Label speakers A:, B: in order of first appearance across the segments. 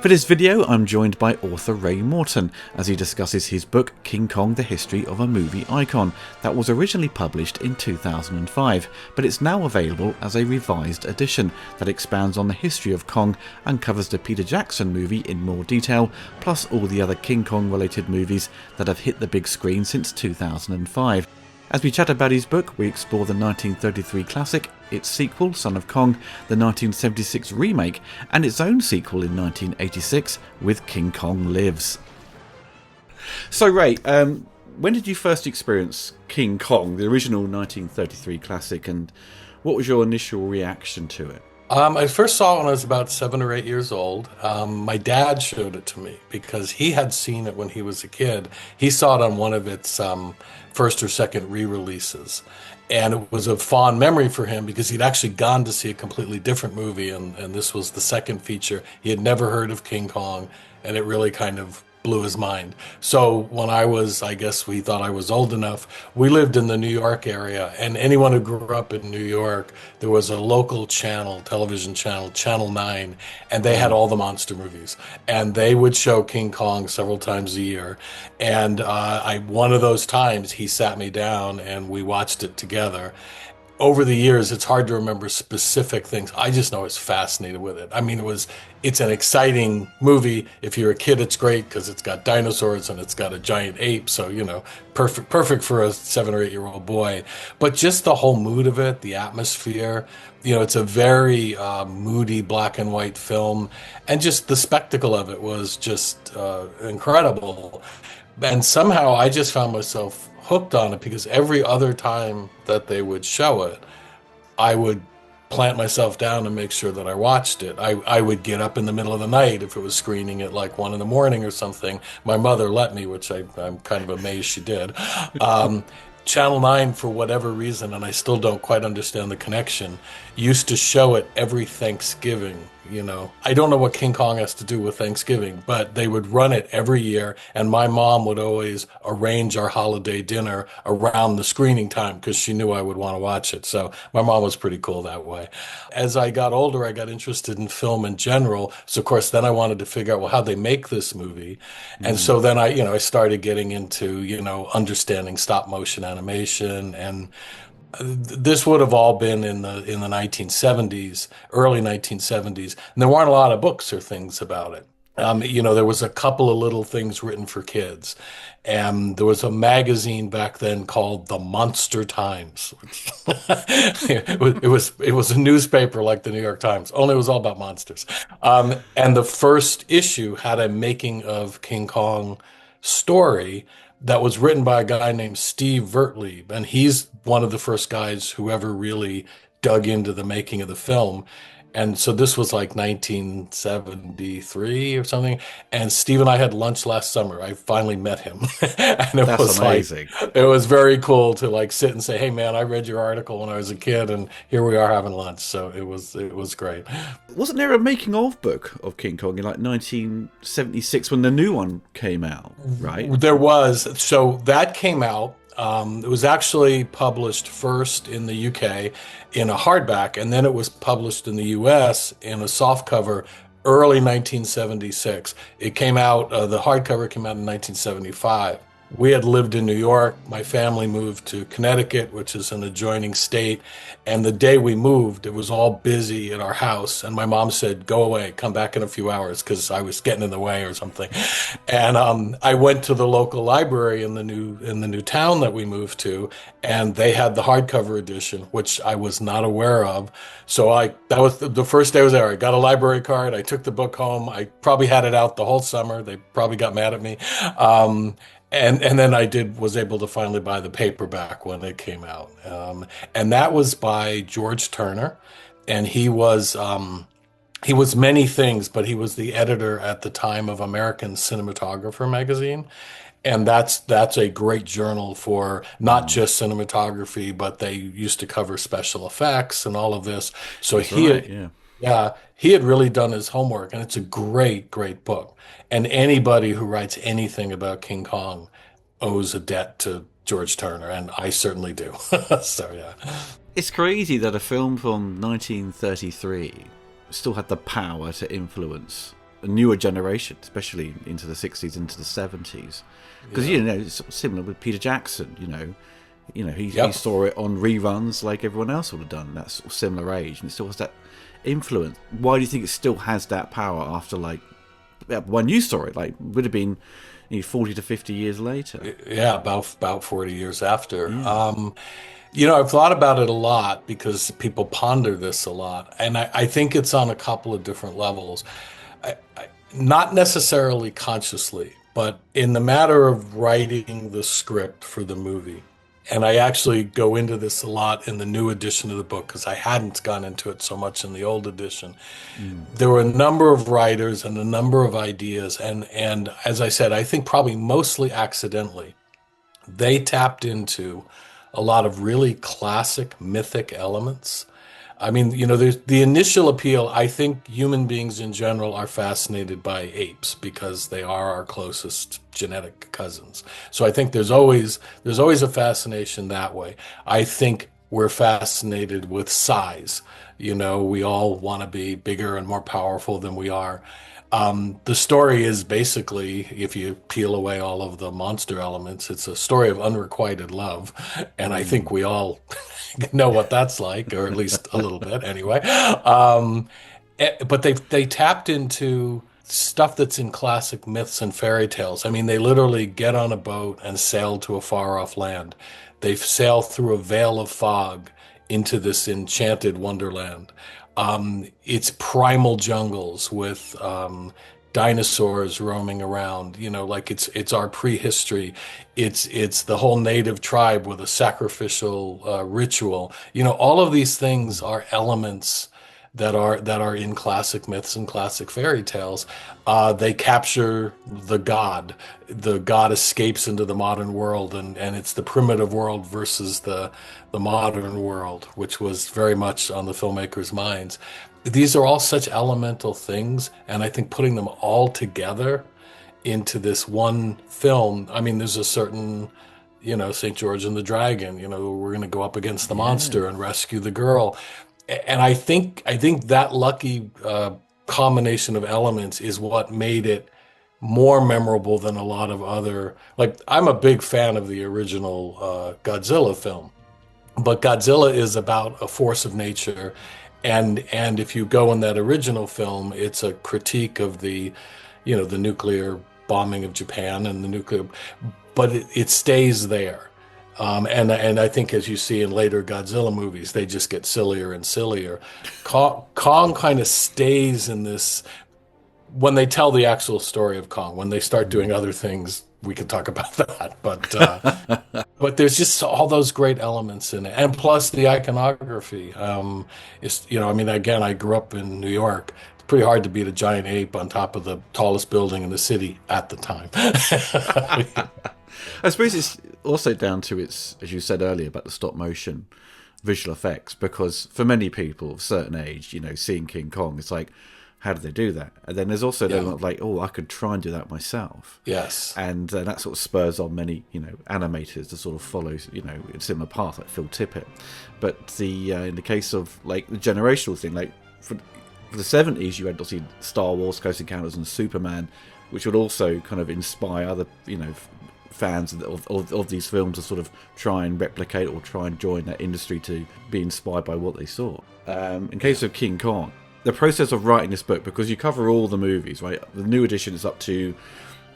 A: For this video, I'm joined by author Ray Morton as he discusses his book King Kong: The History of a Movie Icon that was originally published in 2005, but it's now available as a revised edition that expands on the history of Kong and covers the Peter Jackson movie in more detail, plus all the other King Kong related movies that have hit the big screen since 2005. As we chat about his book, we explore the 1933 classic, its sequel, Son of Kong, the 1976 remake, and its own sequel in 1986 with King Kong Lives. So Ray, when did you first experience King Kong, the original 1933 classic, and what was your initial reaction to it?
B: I first saw it when I was about 7 or 8 years old. My dad showed it to me because he had seen it when he was a kid. He saw it on one of its first or second re-releases. And it was a fond memory for him because he'd actually gone to see a completely different movie, and this was the second feature. He had never heard of King Kong, and it really kind of blew his mind. So when I was, I guess we thought I was old enough, we lived in the New York area, and anyone who grew up in New York, there was a local channel, television channel, Channel 9, and they had all the monster movies. And they would show King Kong several times a year. And one of those times, he sat me down and we watched it together. Over the years, it's hard to remember specific things. I just know I was fascinated with it. I mean, it's an exciting movie. If you're a kid, it's great because it's got dinosaurs and it's got a giant ape. So, perfect for a 7 or 8 year old boy. But just the whole mood of it, the atmosphere, it's a very moody black and white film. And just the spectacle of it was just incredible. And somehow I just found myself hooked on it because every other time that they would show it, I would plant myself down and make sure that I watched it. I would get up in the middle of the night if it was screening at like 1 a.m. or something. My mother let me, which I'm kind of amazed she did. Channel 9, for whatever reason, and I still don't quite understand the connection, used to show it every Thanksgiving. I don't know what King Kong has to do with Thanksgiving, but they would run it every year, and my mom would always arrange our holiday dinner around the screening time because she knew I would want to watch it. So my mom was pretty cool that way. As I got older, I got interested in film in general. So of course, then I wanted to figure out, well, how'd they make this movie? And so then I started getting into, understanding stop motion animation, and this would have all been in the 1970s, early 1970s, and there weren't a lot of books or things about it. There was a couple of little things written for kids, and there was a magazine back then called The Monster Times. It was a newspaper like the New York Times, only it was all about monsters. And the first issue had a making of King Kong story that was written by a guy named Steve Vertlieb, and he's one of the first guys who ever really dug into the making of the film. And so this was like 1973 or something. And Steve and I had lunch last summer. I finally met him. And it
A: That's
B: was
A: amazing.
B: It was very cool to sit and say, hey man, I read your article when I was a kid and here we are having lunch. So it was great.
A: Wasn't there a making of book of King Kong in like 1976 when the new one came out, right?
B: There was. So that came out. It was actually published first in the UK in a hardback, and then it was published in the US in a softcover early 1976. It came out, the hardcover came out in 1975. We had lived in New York. My family moved to Connecticut, which is an adjoining state. And the day we moved, it was all busy at our house. And my mom said, go away, come back in a few hours, because I was getting in the way or something. And I went to the local library in the new town that we moved to, and they had the hardcover edition, which I was not aware of. So that was the first day I was there. I got a library card. I took the book home. I probably had it out the whole summer. They probably got mad at me. And then I was able to finally buy the paperback when it came out. And that was by George Turner. And he was many things, but he was the editor at the time of American Cinematographer magazine. And that's a great journal for not just cinematography, but they used to cover special effects and all of this. So he had really done his homework, and it's a great, great book. And anybody who writes anything about King Kong owes a debt to George Turner, and I certainly do. So, yeah.
A: It's crazy that a film from 1933 still had the power to influence a newer generation, especially into the 60s, into the 70s. Because, you know, it's similar with Peter Jackson, he saw it on reruns like everyone else would have done, that sort of similar age, and it still has that influence. Why do you think it still has that power after, like, when you saw it, like, would have been 40 to 50 years later?
B: Yeah, about 40 years after. I've thought about it a lot because people ponder this a lot, and I think it's on a couple of different levels. Not necessarily consciously, but in the matter of writing the script for the movie. And I actually go into this a lot in the new edition of the book because I hadn't gone into it so much in the old edition. There were a number of writers and a number of ideas, and as I said, I think probably mostly accidentally, they tapped into a lot of really classic mythic elements. I mean, there's the initial appeal. I think human beings in general are fascinated by apes because they are our closest genetic cousins. So I think there's always a fascination that way. I think we're fascinated with size. We all want to be bigger and more powerful than we are. The story is basically, if you peel away all of the monster elements, it's a story of unrequited love. And I think we all know what that's like, or at least a little bit anyway. But they tapped into stuff that's in classic myths and fairy tales. I mean, they literally get on a boat and sail to a far off land. They sail through a veil of fog into this enchanted wonderland. It's primal jungles with dinosaurs roaming around. Like it's our prehistory. It's the whole native tribe with a sacrificial ritual. All of these things are elements that are in classic myths and classic fairy tales. They capture the god. The god escapes into the modern world, and it's the primitive world versus the modern world, which was very much on the filmmakers' minds. These are all such elemental things, and I think putting them all together into this one film, I mean, there's a certain, St. George and the Dragon, we're going to go up against the monster and rescue the girl. And I think that lucky combination of elements is what made it more memorable than a lot of other. Like, I'm a big fan of the original Godzilla film, but Godzilla is about a force of nature, and if you go in that original film, it's a critique of the nuclear bombing of Japan and the nuclear, but it stays there. And I think, as you see in later Godzilla movies, they just get sillier and sillier. Kong kind of stays in this. When they tell the actual story of Kong, when they start doing other things, we could talk about that. But there's just all those great elements in it, and plus the iconography. Again, I grew up in New York. It's pretty hard to beat a giant ape on top of the tallest building in the city at the time.
A: I suppose it's also down to its, as you said earlier, about the stop motion visual effects, because for many people of a certain age, seeing King Kong, it's like, how do they do that? And then there's also the element of like, I could try and do that myself.
B: Yes.
A: And that sort of spurs on many, animators to sort of follow, a similar path, like Phil Tippett. But in the case of like the generational thing, like for the 70s, you had obviously Star Wars, Close Encounters, and Superman, which would also kind of inspire other, fans of these films to sort of try and replicate or try and join that industry to be inspired by what they saw. In case of King Kong, the process of writing this book, because you cover all the movies, right? The new edition is up to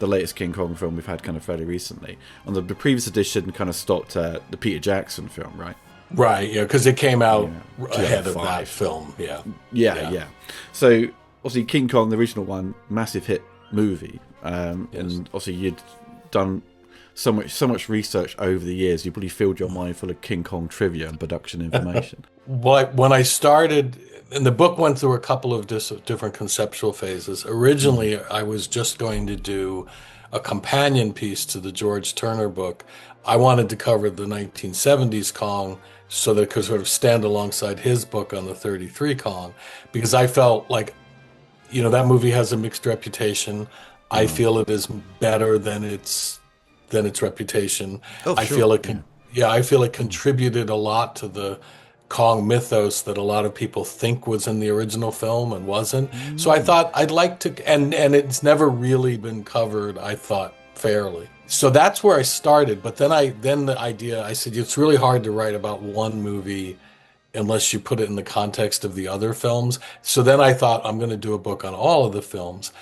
A: the latest King Kong film we've had kind of fairly recently. And the previous edition kind of stopped the Peter Jackson film, right?
B: Right, yeah, because it came out ahead of that film,
A: Yeah. So, obviously, King Kong, the original one, massive hit movie. And obviously, you'd done so much research over the years, you probably filled your mind full of King Kong trivia and production information.
B: When I started, and the book went through a couple of different conceptual phases. Originally, I was just going to do a companion piece to the George Turner book. I wanted to cover the 1970s Kong so that it could sort of stand alongside his book on the 33 Kong, because I felt like, that movie has a mixed reputation. I feel it is better than its reputation. I feel it contributed a lot to the Kong mythos that a lot of people think was in the original film and wasn't. So I
A: Mm.
B: thought I'd like to, and it's never really been covered, I thought, fairly. So that's where I started. But then the idea, I said, it's really hard to write about one movie unless you put it in the context of the other films. So then I thought I'm going to do a book on all of the films.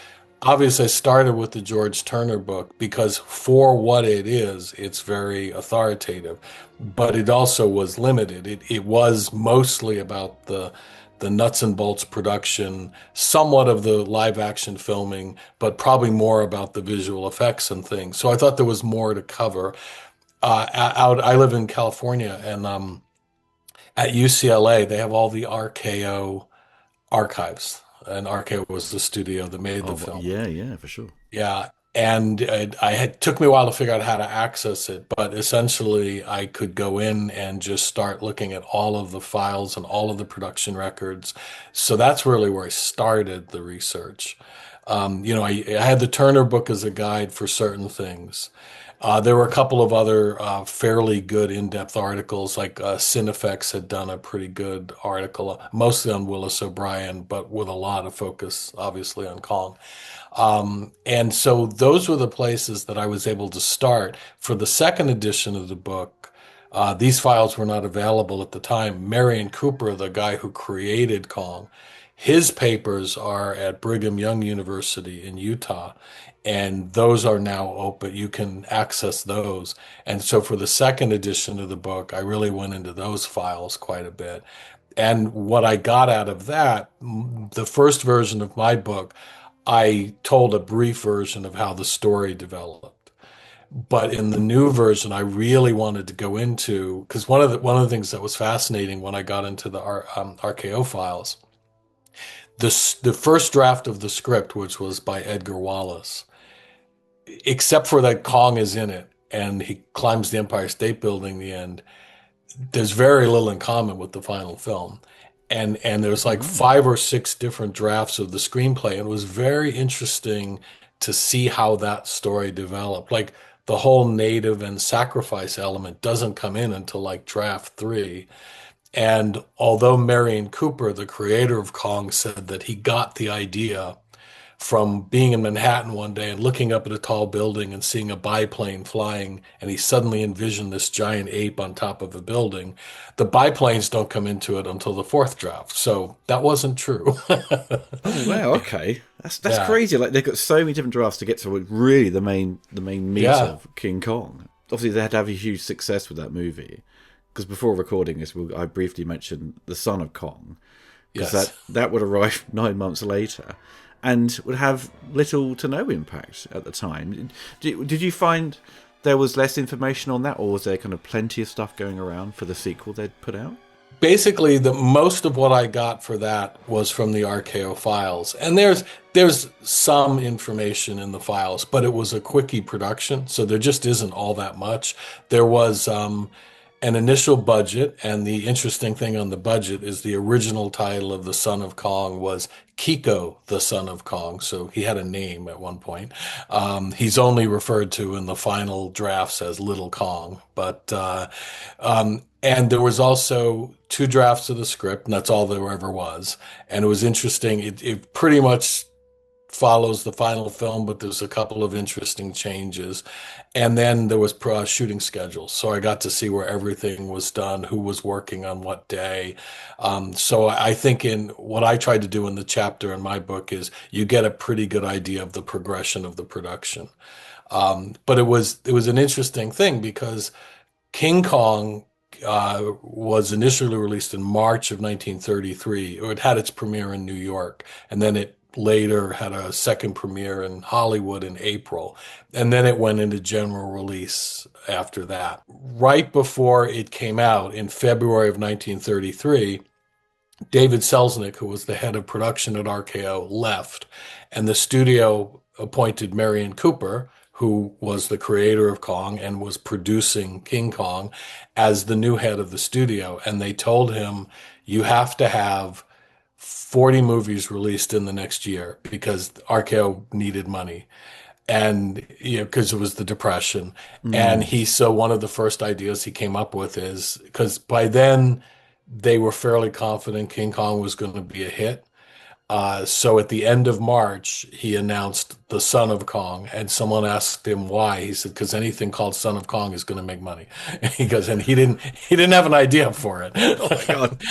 B: Obviously, I started with the George Turner book because for what it is, it's very authoritative, but it also was limited. It was mostly about the nuts and bolts production, somewhat of the live action filming, but probably more about the visual effects and things. So I thought there was more to cover. I live in California, and at UCLA, they have all the RKO archives, and RKO was the studio that made the
A: Oh,
B: film.
A: yeah, yeah, for sure.
B: Yeah, and I had took me a while to figure out how to access it, but essentially I could go in and just start looking at all of the files and all of the production records. So that's really where I started the research. I had the Turner book as a guide for certain things. There were a couple of other fairly good in-depth articles, like Cinefex had done a pretty good article, mostly on Willis O'Brien, but with a lot of focus, obviously, on Kong. And so those were the places that I was able to start. For the second edition of the book, these files were not available at the time. Marion Cooper, the guy who created Kong, his papers are at Brigham Young University in Utah, and those are now open. You can access those. And so for the second edition of the book, I really went into those files quite a bit. And what I got out of that, the first version of my book, I told a brief version of how the story developed. But in the new version, I really wanted to go into, because one of the things that was fascinating when I got into the RKO files, the first draft of the script, which was by Edgar Wallace, except for that Kong is in it and he climbs the Empire State Building in the end, there's very little in common with the final film. And there's like
A: Right.
B: 5 or 6 different drafts of the screenplay. And it was very interesting to see how that story developed. Like the whole native and sacrifice element doesn't come in until like draft 3. And although Marion Cooper, the creator of Kong, said that he got the idea from being in Manhattan one day and looking up at a tall building and seeing a biplane flying, and he suddenly envisioned this giant ape on top of a building. The biplanes don't come into it until the fourth draft, so that wasn't true.
A: Oh wow, okay. That's
B: Yeah,
A: crazy. Like they've got so many different drafts to get to really the main meat
B: yeah,
A: of King Kong. Obviously they had to have a huge success with that movie. Because before recording this, I briefly mentioned The Son of Kong, because
B: yes.
A: that would arrive 9 months later, and would have little to no impact at the time. Did you find there was less information on that, or was there kind of plenty of stuff going around for the sequel they'd put out?
B: Basically, the most of what I got for that was from the RKO files, and there's some information in the files, but it was a quickie production, so there just isn't all that much. There was an initial budget, and the interesting thing on the budget is the original title of the Son of Kong was Kiko, the Son of Kong, so he had a name at one point. He's only referred to in the final drafts as Little Kong, but and there was also 2 drafts of the script, and that's all there ever was. And it was interesting. It pretty much follows the final film, but there's a couple of interesting changes. And then there was shooting schedules. So I got to see where everything was done, who was working on what day. So I think in what I tried to do in the chapter in my book is you get a pretty good idea of the progression of the production. But it was an interesting thing because King Kong was initially released in March of 1933. It had its premiere in New York, and then it later had a second premiere in Hollywood in April, and then it went into general release after that. Right before it came out in February of 1933, David Selznick, who was the head of production at RKO, left, and the studio appointed Marion Cooper, who was the creator of Kong and was producing King Kong, as the new head of the studio. And they told him, you have to have 40 movies released in the next year because RKO needed money. And, because it was the Depression. And
A: Mm.
B: so one of the first ideas he came up with is because by then, they were fairly confident King Kong was going to be a hit. So at the end of March, he announced the Son of Kong, and someone asked him why. He said, "Because anything called Son of Kong is going to make money." And he goes, and he didn't have an idea for it.
A: Oh my God.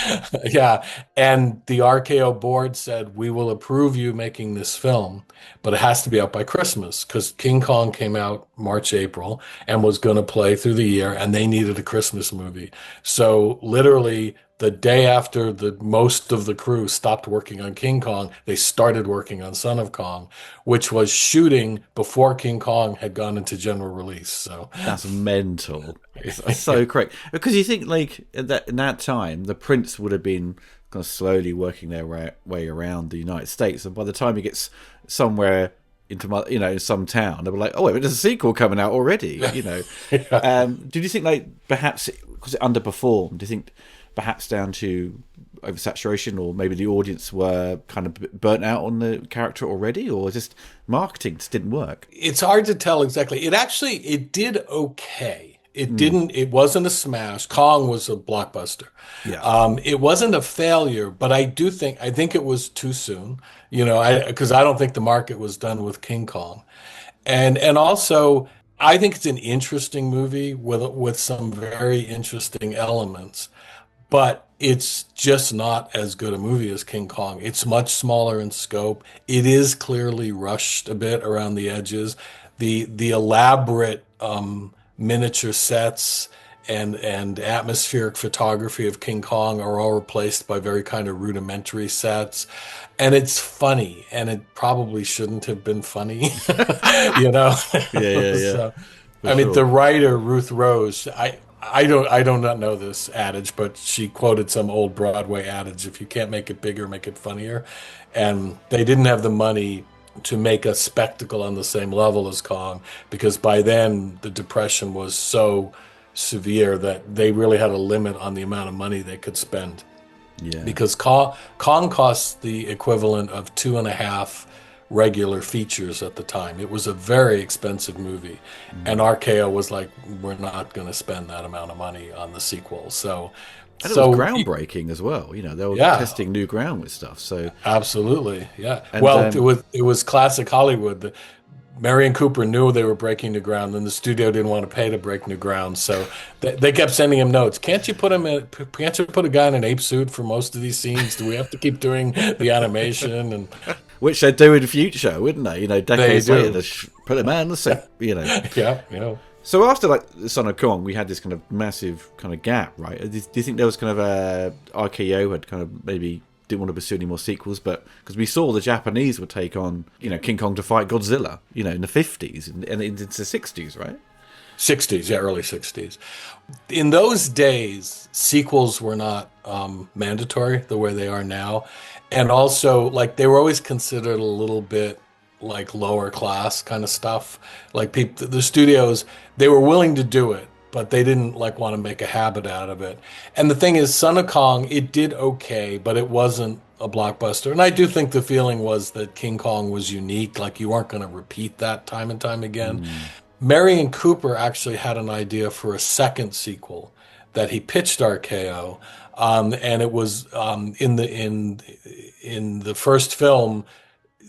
B: Yeah, and the RKO board said, "We will approve you making this film, but it has to be out by Christmas because King Kong came out March, April, and was going to play through the year, and they needed a Christmas movie." So literally the day after the most of the crew stopped working on King Kong, they started working on Son of Kong, which was shooting before King Kong had gone into general release. So
A: That's mental. It's so correct. Because you think, like, in that time, the prince would have been kind of slowly working their way around the United States. And by the time he gets somewhere into in some town, they were like, oh, wait, there's a sequel coming out already,
B: yeah.
A: Did you think, like, perhaps because it underperformed, do you think perhaps down to oversaturation, or maybe the audience were kind of burnt out on the character already, or just marketing just didn't work?
B: It's hard to tell exactly. It did okay. It wasn't a smash. Kong was a blockbuster.
A: Yeah.
B: It wasn't a failure, but I think it was too soon, because I don't think the market was done with King Kong. And also I think it's an interesting movie with some very interesting elements, but it's just not as good a movie as King Kong. It's much smaller in scope. It is clearly rushed a bit around the edges. The elaborate miniature sets and atmospheric photography of King Kong are all replaced by very kind of rudimentary sets. And it's funny, and it probably shouldn't have been funny, you know.
A: Yeah,
B: So,
A: for
B: I mean, the
A: sure.
B: writer Ruth Rose, I do not know this adage, but she quoted some old Broadway adage: "If you can't make it bigger, make it funnier." And they didn't have the money to make a spectacle on the same level as Kong, because by then the depression was so severe that they really had a limit on the amount of money they could spend.
A: Yeah.
B: Because Kong costs the equivalent of two and a half regular features at the time. It was a very expensive movie, and RKO was like, "We're not going to spend that amount of money on the sequel." So,
A: And it was
B: so
A: groundbreaking as well. They were
B: yeah,
A: testing new ground with stuff. So,
B: absolutely, yeah.
A: and
B: Well, it was classic Hollywood. Marion Cooper knew they were breaking new ground, and the studio didn't want to pay to break new ground, so they kept sending him notes. Can't you put a guy in an ape suit for most of these scenes? Do we have to keep doing the animation? And
A: which they'd do in the future, wouldn't they?
B: they
A: Decades later,
B: do.
A: they put a man in the suit.
B: Yeah, you know.
A: So after like the Son of Kong, we had this kind of massive kind of gap, right? Do you think there was kind of RKO had kind of maybe didn't want to pursue any more sequels, but because we saw the Japanese would take on King Kong to fight Godzilla, in the 50s and into the 60s, right?
B: 60s, yeah, early 60s. In those days, sequels were not mandatory the way they are now. And also, like, they were always considered a little bit like lower class kind of stuff. Like, the studios, they were willing to do it, but they didn't like want to make a habit out of it. And the thing is, Son of Kong, it did okay, but it wasn't a blockbuster. And I do think the feeling was that King Kong was unique. Like, you weren't going to repeat that time and time again. Marion Cooper actually had an idea for a second sequel that he pitched RKO, and it was in the first film.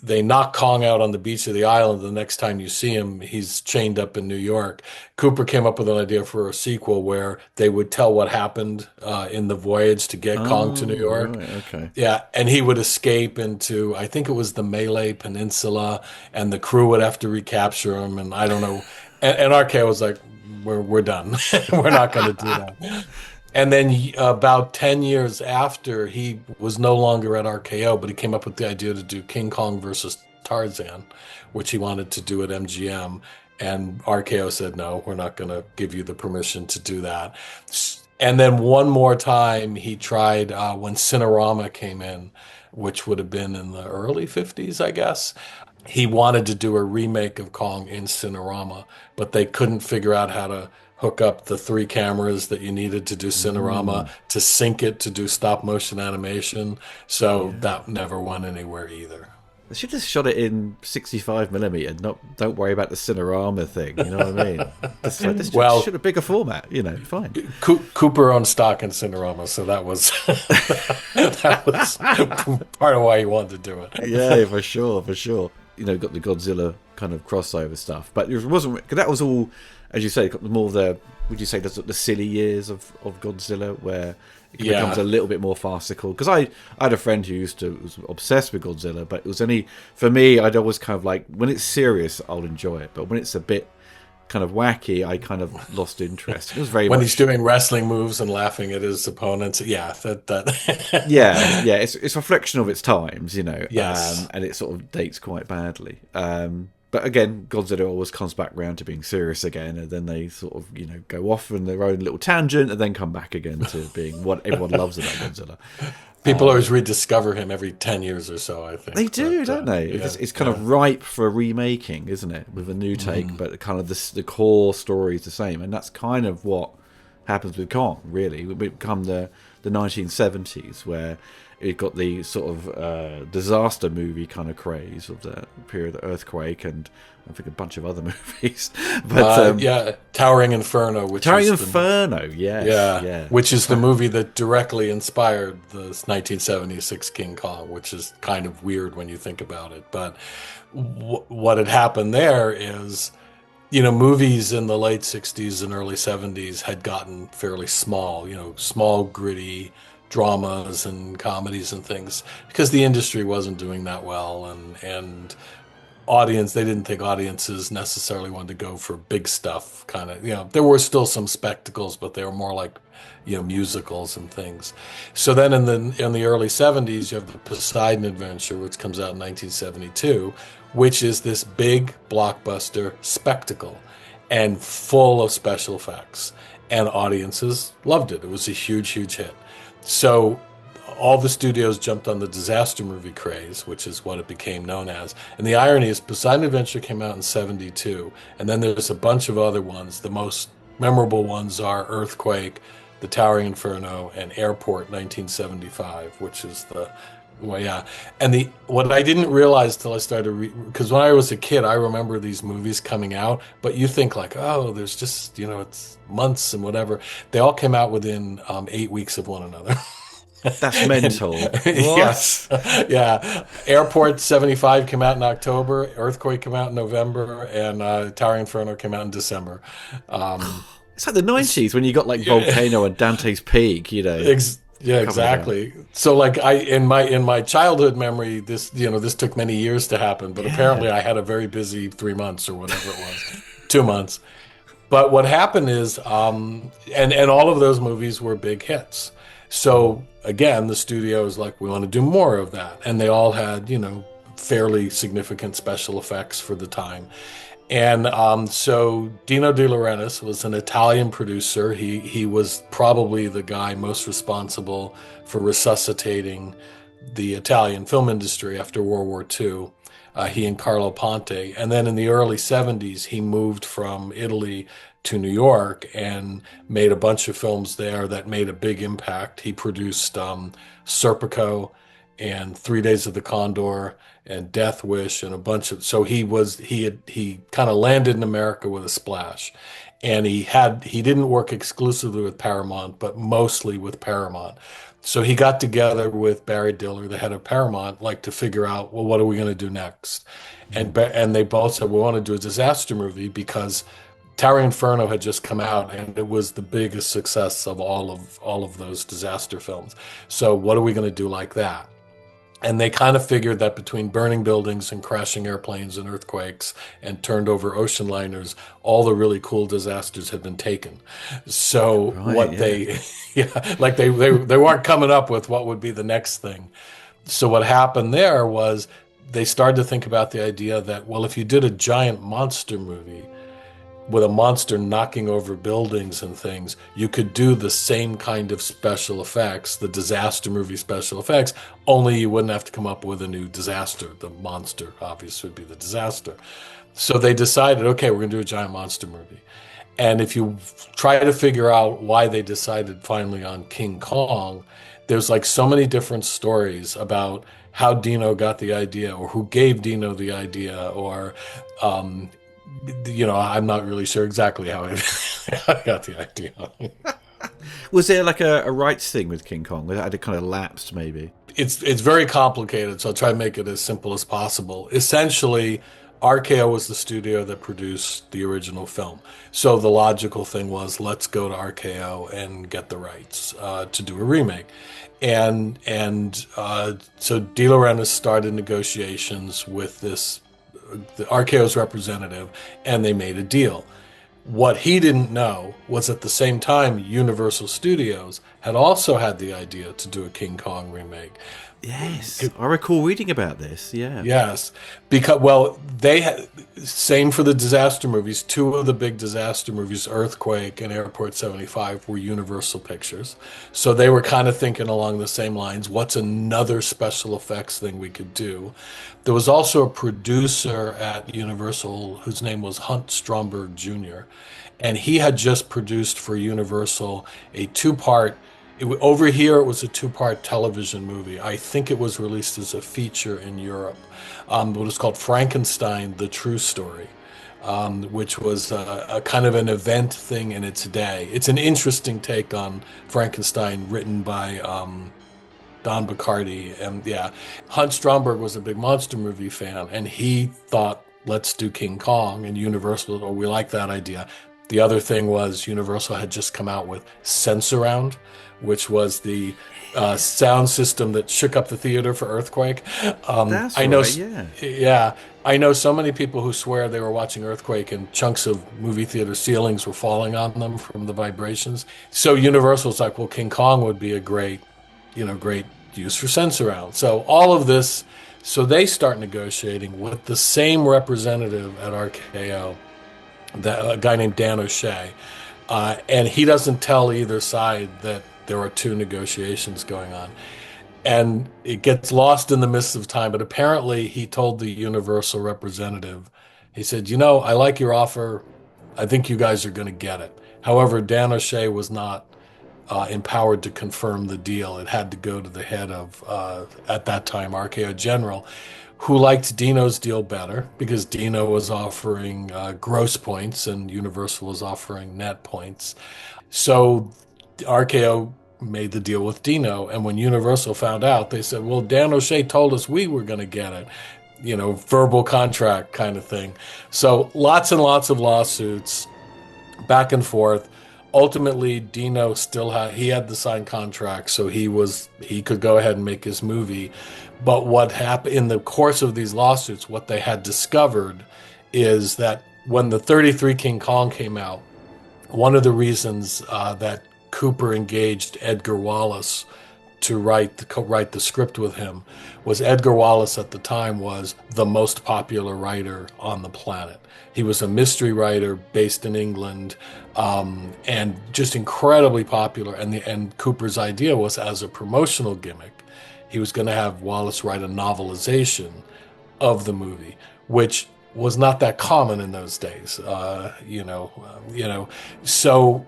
B: They knock Kong out on the beach of the island. The next time you see him, he's chained up in New York. Cooper came up with an idea for a sequel where they would tell what happened in the voyage to get Kong to New
A: Oh,
B: York.
A: right, okay.
B: Yeah, and he would escape into, I think it was the Malay Peninsula, and the crew would have to recapture him, and I don't know. And RK was like, "We're done. We're not going to do that." And then about 10 years after, he was no longer at RKO, but he came up with the idea to do King Kong versus Tarzan, which he wanted to do at MGM. And RKO said, "No, we're not going to give you the permission to do that." And then one more time, he tried when Cinerama came in, which would have been in the early 50s, I guess. He wanted to do a remake of Kong in Cinerama, but they couldn't figure out how to hook up the three cameras that you needed to do Cinerama to sync it to do stop motion animation. So
A: Yeah.
B: that never went anywhere either.
A: They should have shot it in 65mm and don't worry about the Cinerama thing. You know what I mean? This
B: Well,
A: should have bigger format. You know, fine.
B: Cooper owned stock in Cinerama, so that was that was part of why he wanted to do it.
A: Yeah, for sure, for sure. You know, got the Godzilla kind of crossover stuff, but it wasn't. Cause that was all, as you say, more of the. Would you say the silly years of Godzilla, where it becomes a little bit more farcical? Because I had a friend who was obsessed with Godzilla, but it was only for me. I'd always kind of like, when it's serious, I'll enjoy it, but when it's a bit kind of wacky, I kind of lost interest. It was very
B: when
A: much,
B: he's doing wrestling moves and laughing at his opponents. Yeah, that.
A: yeah. It's a reflection of its times, you know.
B: Yes.
A: And it sort of dates quite badly. But again, Godzilla always comes back round to being serious again, and then they sort of, you know, go off on their own little tangent and then come back again to being what everyone loves about Godzilla.
B: People always rediscover him every 10 years or so, I think.
A: They do, don't they?
B: Yeah,
A: It's kind of ripe for remaking, isn't it? With a new take, but kind of the core story is the same. And that's kind of what happens with Kong, really. We become the 1970s, where it got the sort of disaster movie kind of craze of the period of the earthquake and I think a bunch of other movies. But
B: Towering Inferno, which
A: Towering
B: is
A: Inferno, yes,
B: which is the movie that directly inspired the 1976 King Kong, which is kind of weird when you think about it. But what had happened there is, you know, movies in the late 60s and early 70s had gotten fairly small, you know, small, gritty dramas and comedies and things, because the industry wasn't doing that well, and they didn't think audiences necessarily wanted to go for big stuff, kind of, you know, there were still some spectacles, but they were more like, you know, musicals and things. So then in the early 70s, you have the Poseidon Adventure, which comes out in 1972, which is this big blockbuster spectacle and full of special effects, and audiences loved it. It was a huge hit. So all the studios jumped on the disaster movie craze, which is what it became known as. And the irony is Poseidon Adventure came out in 72, and then there's a bunch of other ones. The most memorable ones are Earthquake, The Towering Inferno, and Airport 1975, which is and what I didn't realize till I started because when I was a kid, I remember these movies coming out, but you think like, oh, there's just, you know, it's months and whatever. They all came out within 8 weeks of one another.
A: That's mental.
B: Yes. Yeah. Airport 75 came out in October, Earthquake came out in November, and Towering Inferno came out in December.
A: It's like the 90s when you got like Volcano and Dante's Peak, you know.
B: Yeah, exactly. So like in my childhood memory, this took many years to happen, but apparently I had a very busy 3 months or whatever it was, 2 months. But what happened is, and all of those movies were big hits. So again, the studio was like, we want to do more of that, and they all had, you know, fairly significant special effects for the time. And so Dino De Laurentiis was an Italian producer. He was probably the guy most responsible for resuscitating the Italian film industry after World War II. He and Carlo Ponte. And then in the early 70s, he moved from Italy to New York and made a bunch of films there that made a big impact. He produced Serpico and 3 Days of the Condor and Death Wish and a bunch of, so he kind of landed in America with a splash. And he didn't work exclusively with Paramount, but mostly with Paramount. So he got together with Barry Diller, the head of Paramount, like to figure out, well, what are we going to do next? And they both said, we want to do a disaster movie, because Towering Inferno had just come out and it was the biggest success of all of those disaster films. So what are we going to do like that? And they kind of figured that between burning buildings and crashing airplanes and earthquakes and turned over ocean liners, all the really cool disasters had been taken. So they weren't coming up with what would be the next thing. So what happened there was they started to think about the idea that, well, if you did a giant monster movie with a monster knocking over buildings and things, you could do the same kind of special effects, the disaster movie special effects, only you wouldn't have to come up with a new disaster. The monster, obviously, would be the disaster. So they decided, okay, we're going to do a giant monster movie. And if you try to figure out why they decided finally on King Kong, there's like so many different stories about how Dino got the idea, or who gave Dino the idea, or um, I'm not really sure exactly how I got the idea.
A: Was there like a rights thing with King Kong? Had it kind of lapsed, maybe?
B: It's very complicated, so I'll try to make it as simple as possible. Essentially, RKO was the studio that produced the original film. So the logical thing was, let's go to RKO and get the rights to do a remake. So De Laurentiis started negotiations with the RKO's representative, and they made a deal. What he didn't know was at the same time, Universal Studios had also had the idea to do a King Kong remake.
A: Yes, I recall reading about this. Yeah.
B: Yes, because well, they had same for the disaster movies. Two of the big disaster movies, Earthquake and Airport 75, were Universal Pictures. So they were kind of thinking along the same lines. What's another special effects thing we could do? There was also a producer at Universal whose name was Hunt Stromberg Jr., and he had just produced for Universal a two-part. Over here, it was a two-part television movie. I think it was released as a feature in Europe. It was called Frankenstein: The True Story, which was a kind of an event thing in its day. It's an interesting take on Frankenstein, written by Don Bacardi. And yeah, Hunt Stromberg was a big monster movie fan, and he thought, let's do King Kong, and Universal, or we like that idea. The other thing was Universal had just come out with Sensurround, which was the sound system that shook up the theater for Earthquake.
A: That's
B: I know,
A: right, yeah.
B: yeah, I know so many people who swear they were watching Earthquake and chunks of movie theater ceilings were falling on them from the vibrations. So Universal's like, well, King Kong would be a great use for Sensurround. So all of this, so they start negotiating with the same representative at RKO, a guy named Dan O'Shea, and he doesn't tell either side that there are two negotiations going on. And it gets lost in the mists of time, but apparently he told the Universal representative, he said, I like your offer. I think you guys are going to get it. However, Dan O'Shea was not empowered to confirm the deal. It had to go to the head of, at that time, RKO General, who liked Dino's deal better because Dino was offering gross points and Universal was offering net points. So RKO made the deal with Dino, and when Universal found out, they said, well, Dan O'Shea told us we were going to get it. Verbal contract kind of thing. So lots and lots of lawsuits, back and forth. Ultimately, Dino he had the signed contract, so he could go ahead and make his movie. But what happened in the course of these lawsuits, what they had discovered is that when the 33 King Kong came out, one of the reasons that Cooper engaged Edgar Wallace to write the script with him was Edgar Wallace at the time was the most popular writer on the planet. He was a mystery writer based in England, and just incredibly popular. And Cooper's idea was, as a promotional gimmick, he was going to have Wallace write a novelization of the movie, which was not that common in those days. So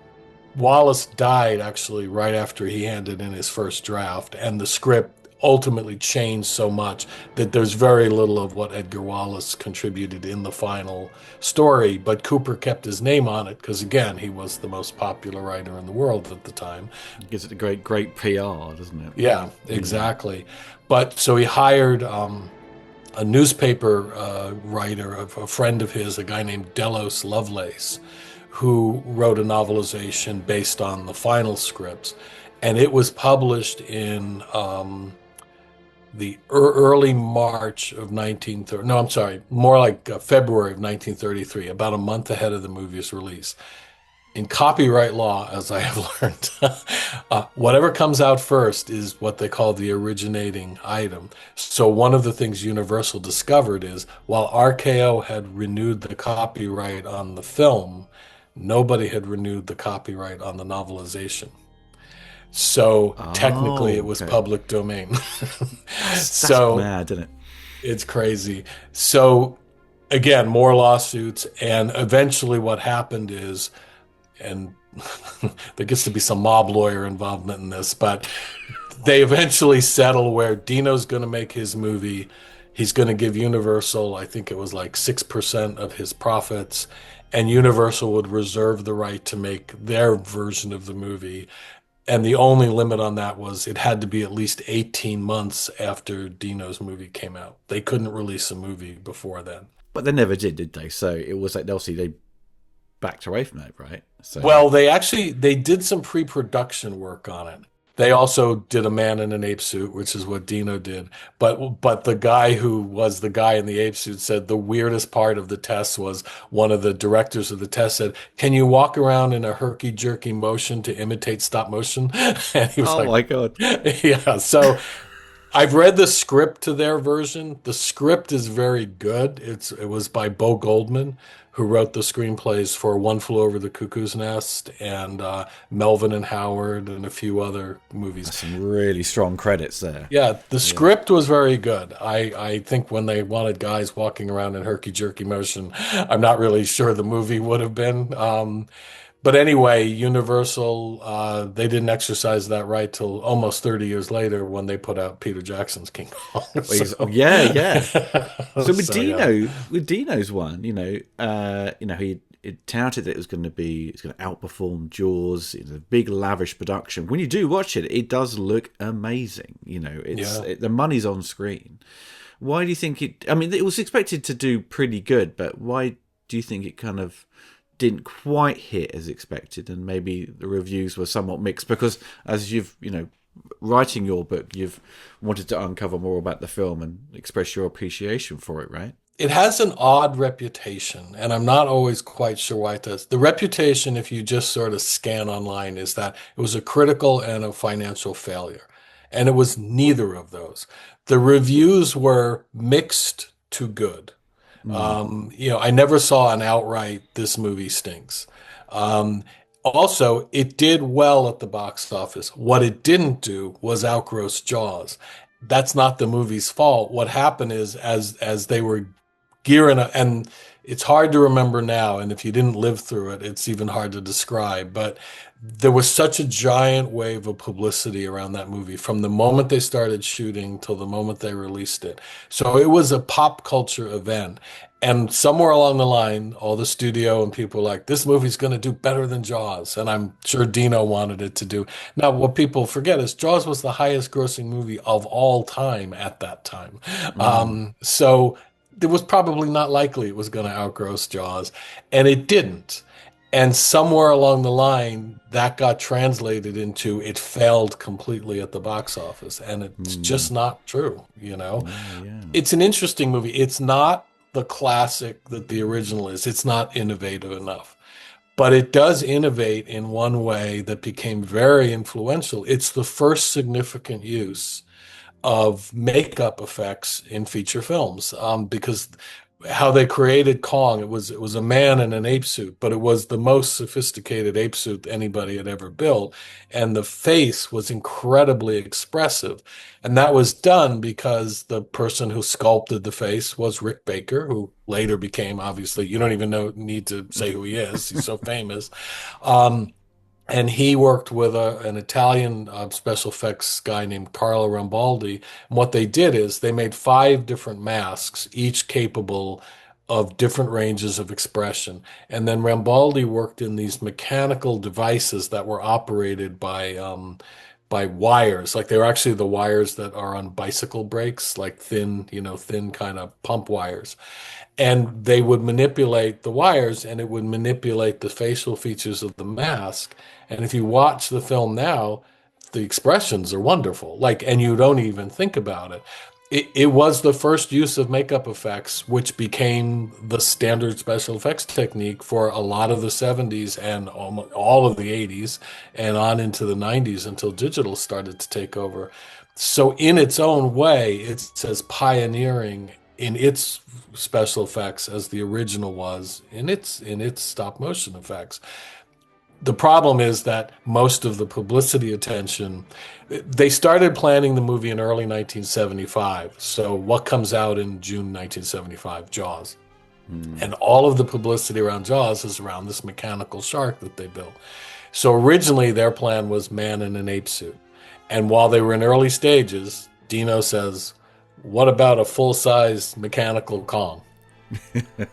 B: Wallace died actually right after he handed in his first draft, and the script ultimately changed so much that there's very little of what Edgar Wallace contributed in the final story, but Cooper kept his name on it because, again, he was the most popular writer in the world at the time.
A: It gives it a great PR, doesn't it?
B: Yeah, exactly. But so he hired a newspaper writer, a friend of his, a guy named Delos Lovelace, who wrote a novelization based on the final scripts. And it was published in the early March of 1930. No, I'm sorry, more like February of 1933, about a month ahead of the movie's release. In copyright law, as I have learned, whatever comes out first is what they call the originating item. So one of the things Universal discovered is, while RKO had renewed the copyright on the film, nobody had renewed the copyright on the novelization. So technically it was public domain.
A: That's mad, isn't it?
B: It's crazy. So again, more lawsuits, and eventually what happened is, and there gets to be some mob lawyer involvement in this, but they eventually settle where Dino's going to make his movie. He's going to give Universal, I think it was like 6% of his profits, and Universal would reserve the right to make their version of the movie. And the only limit on that was it had to be at least 18 months after Dino's movie came out. They couldn't release a movie before then.
A: But they never did they? So it was like obviously they backed away from that, right? So
B: Well, they did some pre-production work on it. They also did a man in an ape suit, which is what Dino did. But the guy who was the guy in the ape suit said the weirdest part of the test was one of the directors of the test said, "Can you walk around in a herky-jerky motion to imitate stop motion?" And he was
A: oh
B: like,
A: my god.
B: "Yeah." So I've read the script to their version. The script is very good. It was by Bo Goldman, who wrote the screenplays for One Flew Over the Cuckoo's Nest and Melvin and Howard and a few other movies.
A: Some really strong credits there.
B: Yeah, the script was very good. I think when they wanted guys walking around in herky-jerky motion, I'm not really sure the movie would have been. But anyway, Universal, they didn't exercise that right till almost 30 years later when they put out Peter Jackson's King Kong.
A: Yeah. So with
B: Yeah.
A: with Dino's one, he touted that it's going to outperform Jaws. It's a big lavish production. When you do watch it, it does look amazing. The money's on screen. Why do you think it? I mean, it was expected to do pretty good, but why do you think it kind of didn't quite hit as expected, and maybe the reviews were somewhat mixed? Because as you've writing your book, you've wanted to uncover more about the film and express your appreciation for it, right?
B: It has an odd reputation, and I'm not always quite sure why it does. The reputation, if you just sort of scan online, is that it was a critical and a financial failure. And it was neither of those. The reviews were mixed to good. I never saw an outright, this movie stinks. Also, it did well at the box office. What it didn't do was outgross Jaws. That's not the movie's fault. What happened is as they were gearing up, and it's hard to remember now, and if you didn't live through it, it's even hard to describe, but there was such a giant wave of publicity around that movie from the moment they started shooting till the moment they released it. So it was a pop culture event. And somewhere along the line, all the studio and people were like, this movie's going to do better than Jaws. And I'm sure Dino wanted it to do. Now, what people forget is Jaws was the highest grossing movie of all time at that time. So it was probably not likely it was going to outgross Jaws. And it didn't. And somewhere along the line, that got translated into it failed completely at the box office. And it's just not true,
A: Yeah.
B: It's an interesting movie. It's not the classic that the original is. It's not innovative enough. But it does innovate in one way that became very influential. It's the first significant use of makeup effects in feature films, because how they created Kong, it was a man in an ape suit, but it was the most sophisticated ape suit anybody had ever built, and the face was incredibly expressive, and that was done because the person who sculpted the face was Rick Baker, who later became, obviously, you don't even need to say who he is, he's so famous. And he worked with an Italian special effects guy named Carlo Rambaldi. And what they did is they made 5 different masks, each capable of different ranges of expression. And then Rambaldi worked in these mechanical devices that were operated by wires. Like they were actually the wires that are on bicycle brakes, like thin kind of pump wires. And they would manipulate the wires, and it would manipulate the facial features of the mask. And if you watch the film now, the expressions are wonderful. And you don't even think about it. It was the first use of makeup effects, which became the standard special effects technique for a lot of the 70s and almost all of the 80s and on into the 90s until digital started to take over. So in its own way, it's as pioneering in its special effects as the original was in its stop motion effects. The problem is that most of the publicity attention, they started planning the movie in early 1975. So what comes out in June 1975? Jaws. And all of the publicity around Jaws is around this mechanical shark that they built. So originally their plan was man in an ape suit. And while they were in early stages, Dino says, "What about a full-size mechanical Kong?"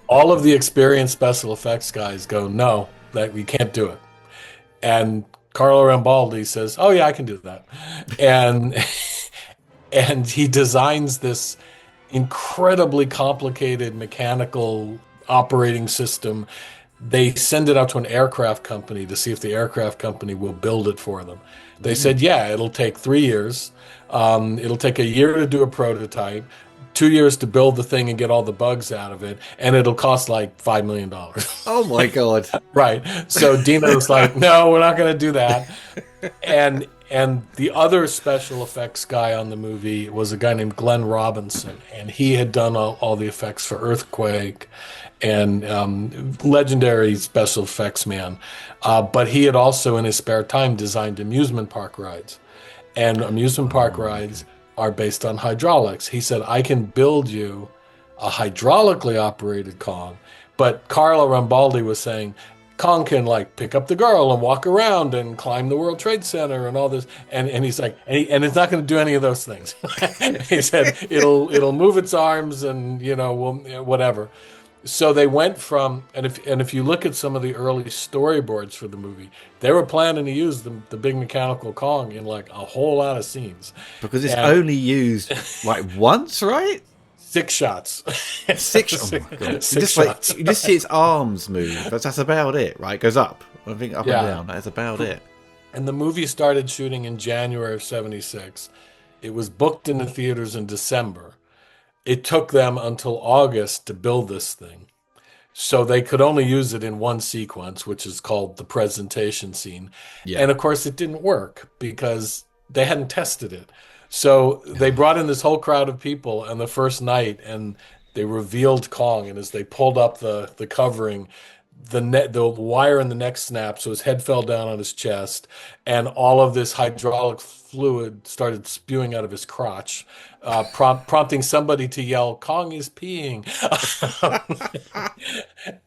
B: All of the experienced special effects guys go, "No, that we can't do it." And Carlo Rambaldi says, "Oh yeah, I can do that." And and he designs this incredibly complicated mechanical operating system. They send it out to an aircraft company to see if the aircraft company will build it for them. They said, yeah, it'll take 3 years. It'll take a year to do a prototype, 2 years to build the thing and get all the bugs out of it, and it'll cost like $5 million.
A: Oh my God.
B: Right. So Dino's like, no, we're not going to do that. And the other special effects guy on the movie was a guy named Glenn Robinson, and he had done all the effects for Earthquake and legendary special effects man. But he had also, in his spare time, designed amusement park rides. And amusement park rides are based on hydraulics. He said, I can build you a hydraulically operated Kong. But Carlo Rambaldi was saying, Kong can like pick up the girl and walk around and climb the World Trade Center and all this, and he's like, and it's not going to do any of those things. He said it'll move its arms and whatever. So they went from, and if you look at some of the early storyboards for the movie, they were planning to use the big mechanical Kong in like a whole lot of scenes
A: because it's only used like once, right?
B: 6 shots.
A: 6. Oh my God.
B: Six shots.
A: You just see its arms move. That's about it, right? It goes up. I think up and down. That's about it.
B: And the movie started shooting in January of '76. It was booked in the theaters in December. It took them until August to build this thing. So they could only use it in one sequence, which is called the presentation scene. Yeah. And of course it didn't work because they hadn't tested it. So they brought in this whole crowd of people on the first night, and they revealed Kong. And as they pulled up the covering, the wire in the neck snapped, so his head fell down on his chest, and all of this hydraulic fluid started spewing out of his crotch, prompting somebody to yell, "Kong is peeing!"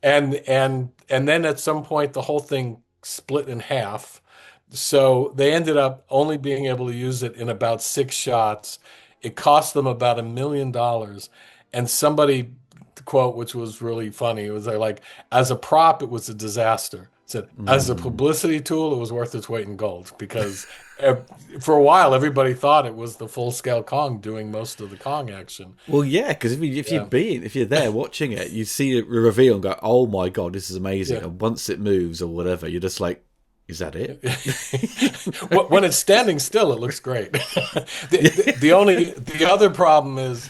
B: and then at some point the whole thing split in half. So they ended up only being able to use it in about 6 shots. It cost them about $1 million. And somebody, quote, which was really funny, it was like, as a prop, it was a disaster. It said, as a publicity tool, it was worth its weight in gold, because for a while, everybody thought it was the full-scale Kong doing most of the Kong action.
A: Well, yeah, because if you're there watching it, you see it reveal and go, oh my God, this is amazing. Yeah. And once it moves or whatever, you're just like, is that it?
B: When it's standing still, it looks great. The other problem is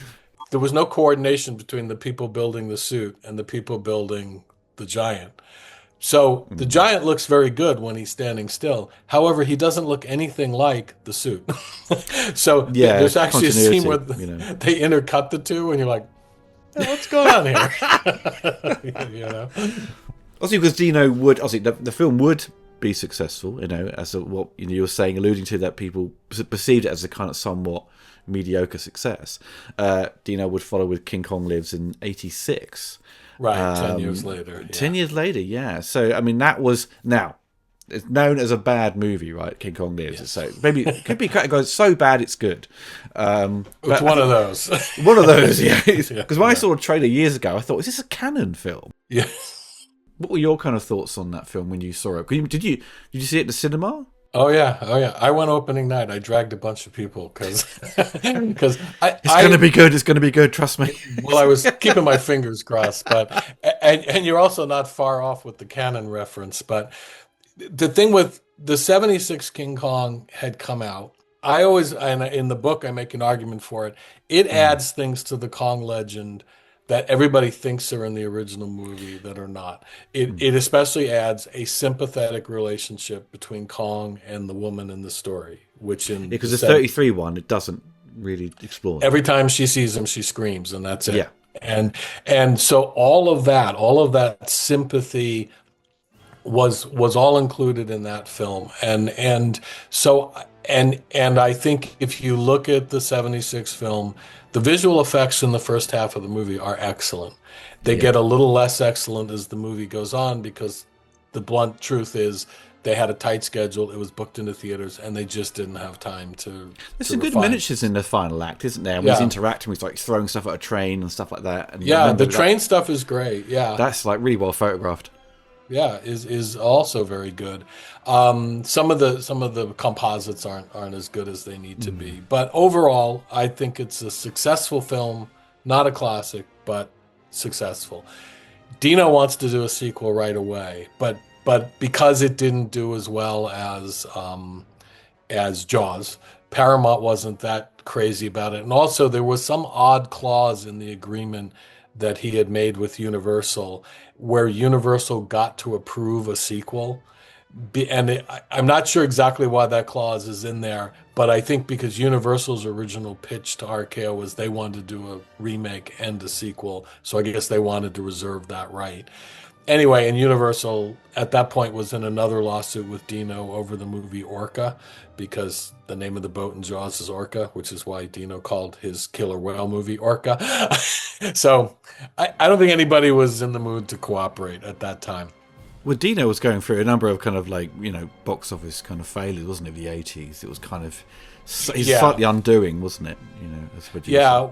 B: there was no coordination between the people building the suit and the people building the giant. So the giant looks very good when he's standing still. However, he doesn't look anything like the suit. So there's actually a scene where they intercut the two, and you're like, hey, what's going on here?
A: Also, because Dino would, the film would be successful, as what you were saying, alluding to that people perceived it as a kind of somewhat mediocre success. Dino would follow with King Kong Lives in '86.
B: Right, 10 years later.
A: 10 years later, yeah. So, I mean, that was, now, it's known as a bad movie, right? King Kong Lives. Yes. So maybe it could be categorized so bad it's good.
B: It's one of those.
A: One of those, yeah. Because when I saw a trailer years ago, I thought, is this a canon film?
B: Yeah.
A: What were your kind of thoughts on that film when you saw it? Did you see it at the cinema?
B: Oh yeah. I went opening night. I dragged a bunch of people because it's going
A: to be good. It's going to be good. Trust me.
B: Well, I was keeping my fingers crossed, but and you're also not far off with the canon reference. But the thing with the '76 King Kong had come out. I always, and in the book, I make an argument for it. It adds things to the Kong legend that everybody thinks are in the original movie that are not. It especially adds a sympathetic relationship between Kong and the woman in the story, which in
A: because the 33 one, it doesn't really explore that.
B: Every time she sees him, she screams, and that's it.
A: Yeah.
B: And so all of that sympathy was all included in that film. And so I think if you look at the '76 film, the visual effects in the first half of the movie are excellent. They get a little less excellent as the movie goes on because the blunt truth is They had a tight schedule. It was booked into theaters, and they just didn't have time
A: There's
B: to
A: some good
B: refine
A: miniatures
B: things.
A: in the final act, isn't there? When he's
B: Yeah,
A: interacting with like throwing stuff at a train and stuff like that. And
B: yeah.
A: remember
B: The
A: that
B: train stuff is great. Yeah,
A: that's like really well photographed.
B: yeah. Is also very good. Some of the composites aren't as good as they need to be, but overall, I think it's a successful film. Not a classic, but successful. Dino wants to do a sequel right away, but because it didn't do as well as Jaws, Paramount wasn't that crazy about it. And also there was some odd clause in the agreement that he had made with Universal where Universal got to approve a sequel. I'm not sure exactly why that clause is in there, but I think because Universal's original pitch to RKO was they wanted to do a remake and a sequel, so I guess they wanted to reserve that right. Anyway, and Universal at that point was in another lawsuit with Dino over the movie Orca, because the name of the boat in Jaws is Orca, which is why Dino called his killer whale movie Orca. So I don't think anybody was in the mood to cooperate at that time.
A: Well, Dino was going through a number of kind of like, box office kind of failures, wasn't it? The 80s. It was kind of he's
B: Yeah.
A: slightly undoing, wasn't it? As a producer.
B: Yeah,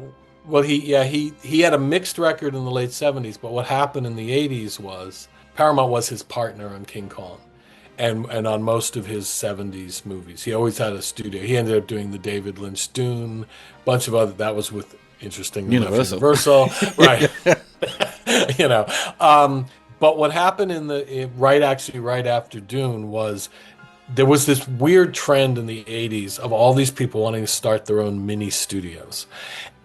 B: well, he had a mixed record in the late '70s, but what happened in the '80s was Paramount was his partner on King Kong, and on most of his '70s movies, he always had a studio. He ended up doing the David Lynch Dune, bunch of other. That was with interesting enough
A: Universal.
B: Universal, right? you know, but what happened right after Dune was there was this weird trend in the 80s of all these people wanting to start their own mini studios.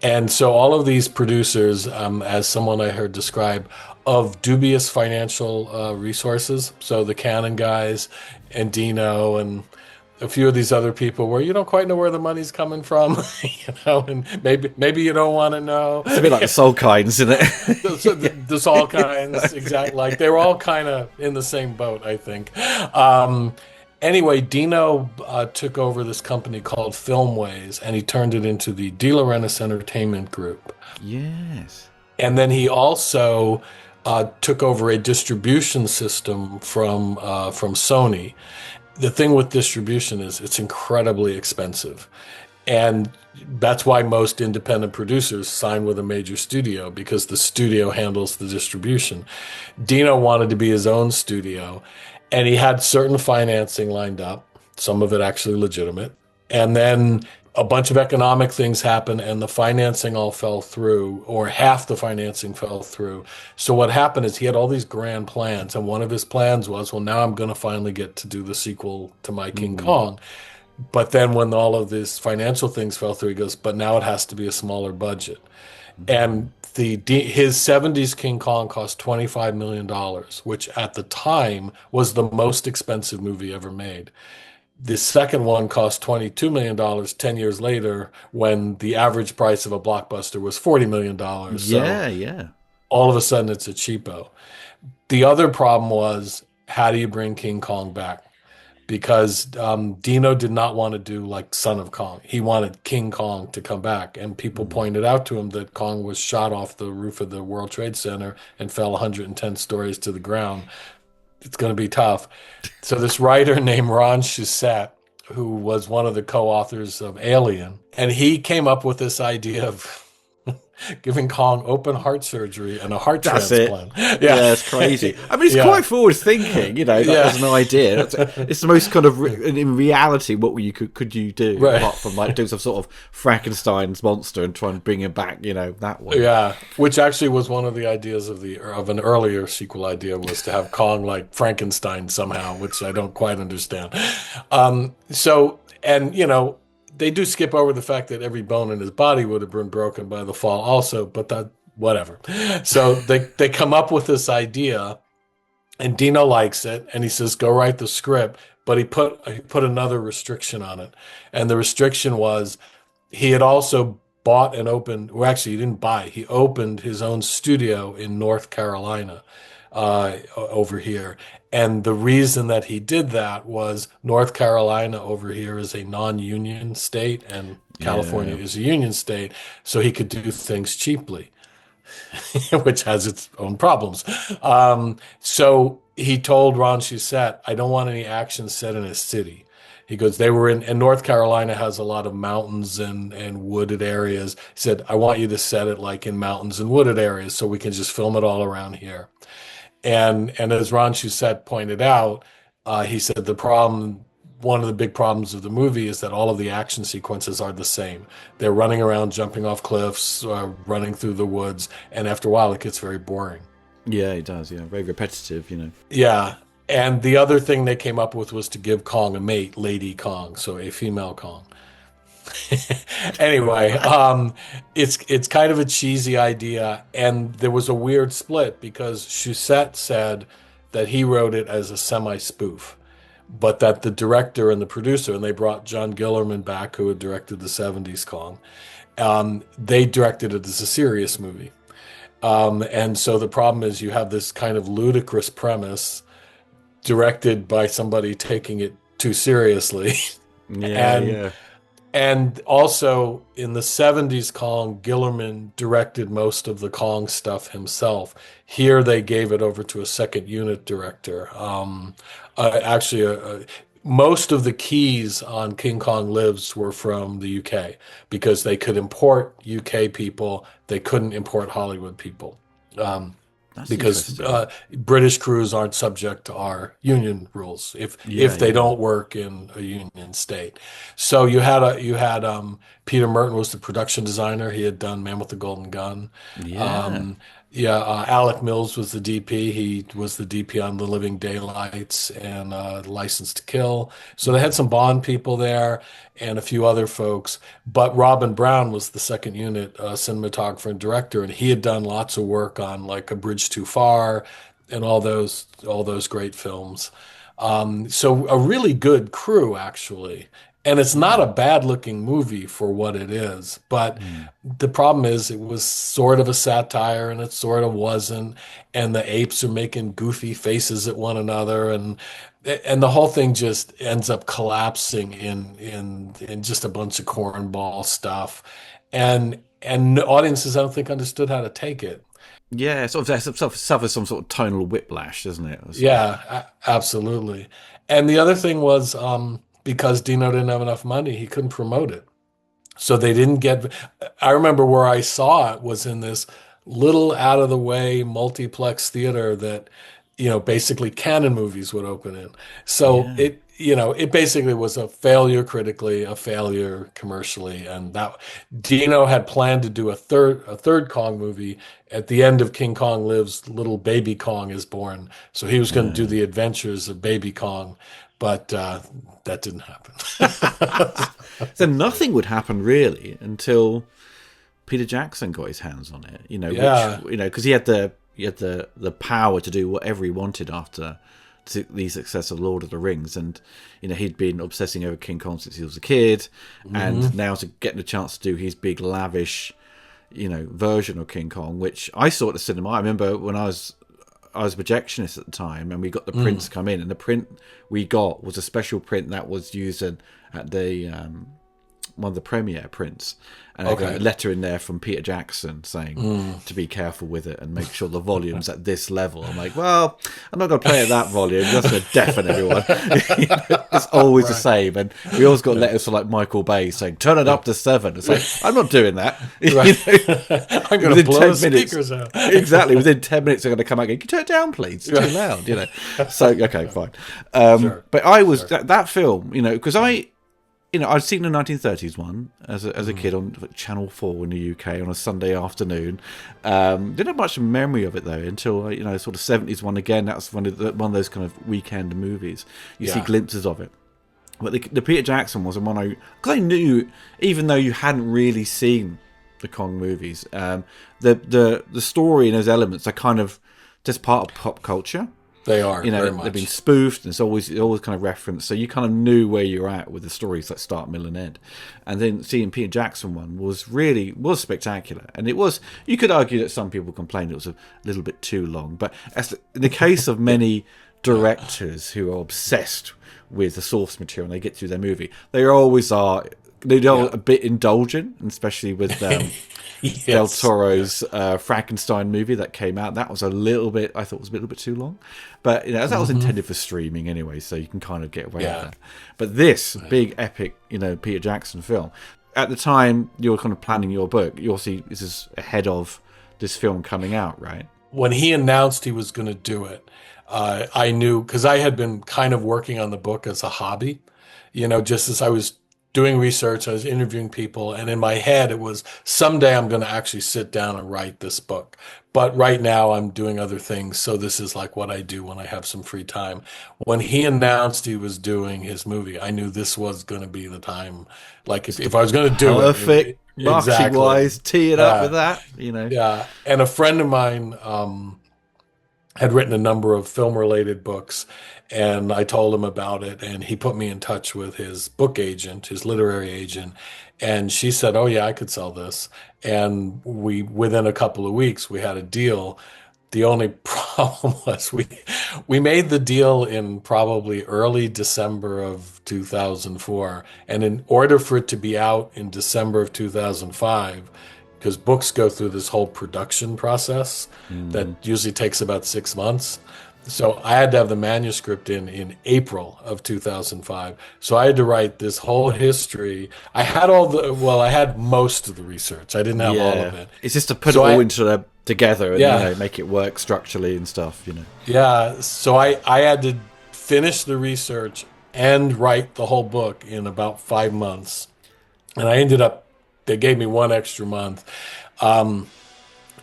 B: And so all of these producers, as someone I heard describe, of dubious financial resources, so the Canon guys and Dino and a few of these other people where you don't quite know where the money's coming from, and maybe you don't want to know.
A: It's a bit like the Soul Kinds, isn't it?
B: So there's all kinds, exactly. Like they were all kind of in the same boat, I think. Anyway, Dino took over this company called Filmways, and he turned it into the De Laurentiis Entertainment Group.
A: Yes.
B: And then he also took over a distribution system from Sony. The thing with distribution is it's incredibly expensive. And that's why most independent producers sign with a major studio, because the studio handles the distribution. Dino wanted to be his own studio, and he had certain financing lined up, some of it actually legitimate. And then a bunch of economic things happened, and the financing all fell through, or half the financing fell through. So what happened is he had all these grand plans, and one of his plans was, well, now I'm going to finally get to do the sequel to my King Kong. But then when all of these financial things fell through, he goes, but now it has to be a smaller budget. And his '70s King Kong cost $25 million, which at the time was the most expensive movie ever made. The second one cost $22 million 10 years later, when the average price of a blockbuster was $40 million. So
A: Yeah, yeah.
B: all of a sudden it's a cheapo. The other problem was, how do you bring King Kong back? Because Dino did not want to do like Son of Kong. He wanted King Kong to come back. And people pointed out to him that Kong was shot off the roof of the World Trade Center and fell 110 stories to the ground. It's going to be tough. So this writer named Ron Shusett, who was one of the co-authors of Alien, and he came up with this idea of giving Kong open heart surgery and a heart
A: That's
B: transplant.
A: it. Yeah, it's crazy. I mean, it's
B: Yeah.
A: quite forward thinking, that as an idea. It's the most kind of, in reality, what could you do,
B: Right.
A: apart from like doing some sort of Frankenstein's monster and try and bring him back, that way.
B: Yeah, which actually was one of the ideas of an earlier sequel idea, was to have Kong like Frankenstein somehow, which I don't quite understand. They do skip over the fact that every bone in his body would have been broken by the fall also, but that whatever. So they come up with this idea, and Dino likes it, and he says, go write the script, but he put another restriction on it. And the restriction was, he had also bought and opened, well, actually, he didn't buy, he opened his own studio in North Carolina over here. And the reason that he did that was North Carolina over here is a non-union state, and California is a union state, so he could do things cheaply. which has its own problems. So he told Ron Shusett, I don't want any action set in a city. He goes, they were in, and North Carolina has a lot of mountains and wooded areas. He said, I want you to set it like in mountains and wooded areas so we can just film it all around here. And as Ron Shusett pointed out, he said one of the big problems of the movie is that all of the action sequences are the same. They're running around, jumping off cliffs, running through the woods, and after a while it gets very boring.
A: Yeah, it does. Yeah, very repetitive.
B: Yeah. And the other thing they came up with was to give Kong a mate, Lady Kong, so a female Kong. Anyway, it's kind of a cheesy idea, and there was a weird split because Shusett said that he wrote it as a semi-spoof, but that the director and the producer, and they brought John Gillerman back, who had directed the '70s Kong, they directed it as a serious movie. And so the problem is you have this kind of ludicrous premise directed by somebody taking it too seriously.
A: Yeah,
B: and
A: yeah.
B: And also in the '70s Kong, Gillerman directed most of the Kong stuff himself. Here they gave it over to a second unit director. Most of the keys on King Kong Lives were from the UK because they could import UK people. They couldn't import Hollywood people.
A: That's
B: Because
A: interesting.
B: British crews aren't subject to our union rules if they don't work in a union state. So Peter Merton was the production designer. He had done Man with the Golden Gun.
A: Yeah.
B: Alec Mills was the DP. He was the DP on The Living Daylights and License to Kill. So they had some Bond people there and a few other folks. But Robin Brown was the second unit cinematographer and director, and he had done lots of work on like A Bridge Too Far and all those great films. So a really good crew, actually. And it's not a bad looking movie for what it is, but the problem is it was sort of a satire and it sort of wasn't. And the apes are making goofy faces at one another, and the whole thing just ends up collapsing in just a bunch of cornball stuff. And audiences, I don't think, understood how to take it.
A: Yeah, sort of suffers some sort of tonal whiplash, doesn't it?
B: Yeah, absolutely. And the other thing was because Dino didn't have enough money, he couldn't promote it. So they didn't get. I remember where I saw it was in this little out of the way multiplex theater that, basically Canon movies would open in. So
A: Yeah.
B: it basically was a failure critically, a failure commercially, and that Dino had planned to do a third Kong movie at the end of King Kong Lives. Little baby Kong is born, so he was going to do the adventures of baby Kong, but that didn't happen.
A: So nothing would happen really until Peter Jackson got his hands on it.
B: Yeah.
A: Which because he had the power to do whatever he wanted after the success of Lord of the Rings, and he'd been obsessing over King Kong since he was a kid, and now to getting the chance to do his big lavish, version of King Kong, which I saw at the cinema. I remember when I was a projectionist at the time, and we got the prints come in, and the print we got was a special print that was used at the one of the premiere prints, and I got a letter in there from Peter Jackson saying to be careful with it and make sure the volume's at this level. I'm like, well, I'm not going to play at that volume. That's going to deafen everyone. It's always the same. And we always got letters from like Michael Bay saying, turn it up to 7. It's like, I'm not doing that.
B: I'm going to blow the speakers out.
A: Exactly. Within 10 minutes, they're going to come out and go, can you turn it down, please? It's too loud, So, okay, fine. But I was, that film, because I'd seen the 1930s one as a kid on Channel 4 in the UK on a Sunday afternoon. Didn't have much memory of it though until sort of 70s one again. That's one of those kind of weekend movies. You see glimpses of it. But the Peter Jackson was the one because I knew, even though you hadn't really seen the Kong movies, the story and those elements are kind of just part of pop culture.
B: They are, very much.
A: They've been spoofed, and it's always kind of referenced, so you kind of knew where you're at with the stories like start, middle, and end. And then seeing Peter Jackson one was spectacular, and it was. You could argue that some people complained it was a little bit too long, but in the case of many directors who are obsessed with the source material and they get through their movie, they always are a bit indulgent, especially with
B: Yes.
A: Del Toro's Frankenstein movie that came out. That was a little bit, I thought, was a little bit too long, but that was intended for streaming anyway, so you can kind of get away with that. But this big epic, Peter Jackson film, at the time you were kind of planning your book, you also, this is ahead of this film coming out, right?
B: When he announced he was going to do it, I knew, because I had been kind of working on the book as a hobby, just as I was doing research, I was interviewing people, and in my head it was, someday I'm going to actually sit down and write this book. But right now I'm doing other things, so this is like what I do when I have some free time. When he announced he was doing his movie, I knew this was going to be the time. Like if I was going to do
A: perfect marketing wise, tee it up with that,
B: Yeah, and a friend of mine had written a number of film-related books, and I told him about it, and he put me in touch with his book agent, his literary agent, and she said, "Oh yeah, I could sell this." And within a couple of weeks, we had a deal. The only problem was we made the deal in probably early December of 2004, and in order for it to be out in December of 2005, because books go through this whole production process that usually takes about 6 months. So I had to have the manuscript in April of 2005. So I had to write this whole history. I had most of the research. I didn't have all of it.
A: It's just to put it all together and make it work structurally and stuff,
B: Yeah, so I had to finish the research and write the whole book in about 5 months. And I ended up, they gave me 1 extra month.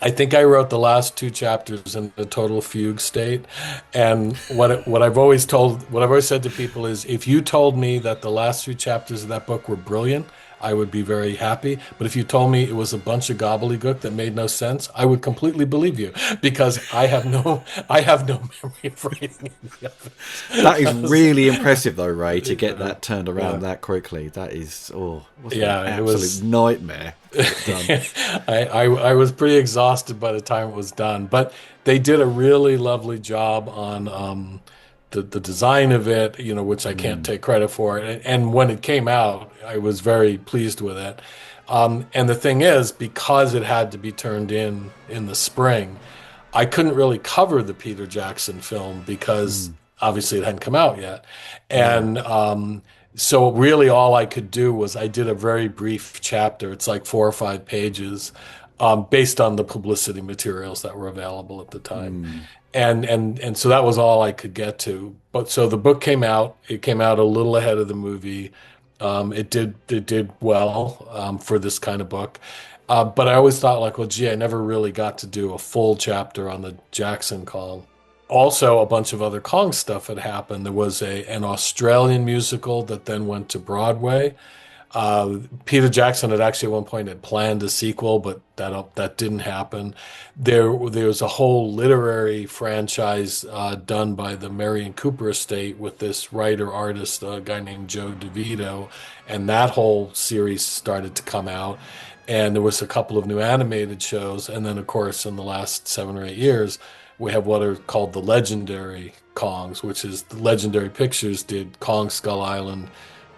B: I think I wrote the last 2 chapters in a total fugue state. And what I've always said to people is, if you told me that the last 2 chapters of that book were brilliant, I would be very happy. But if you told me it was a bunch of gobbledygook that made no sense, I would completely believe you, because I have no memory of writing any of it.
A: That is really impressive, though, Ray, to get that turned around that quickly. That is, an absolute nightmare.
B: I was pretty exhausted by the time it was done, but they did a really lovely job on the design of it, which I can't take credit for. And when it came out, I was very pleased with it. And the thing is, because it had to be turned in the spring, I couldn't really cover the Peter Jackson film because obviously it hadn't come out yet. And so really all I could do was, I did a very brief chapter. It's like 4 or 5 pages, based on the publicity materials that were available at the time. And so that was all I could get to. But so the book came out. It came out a little ahead of the movie. It did well for this kind of book. But I always thought, like, well, gee, I never really got to do a full chapter on the Jackson Kong. Also, a bunch of other Kong stuff had happened. There was an Australian musical that then went to Broadway. Peter Jackson had actually at one point had planned a sequel, but that didn't happen. There was a whole literary franchise done by the Marion Cooper estate with this writer-artist, a guy named Joe DeVito, and that whole series started to come out. And there was a couple of new animated shows, and then, of course, in the last 7 or 8 years, we have what are called the legendary Kongs, which is the Legendary Pictures did Kong Skull Island,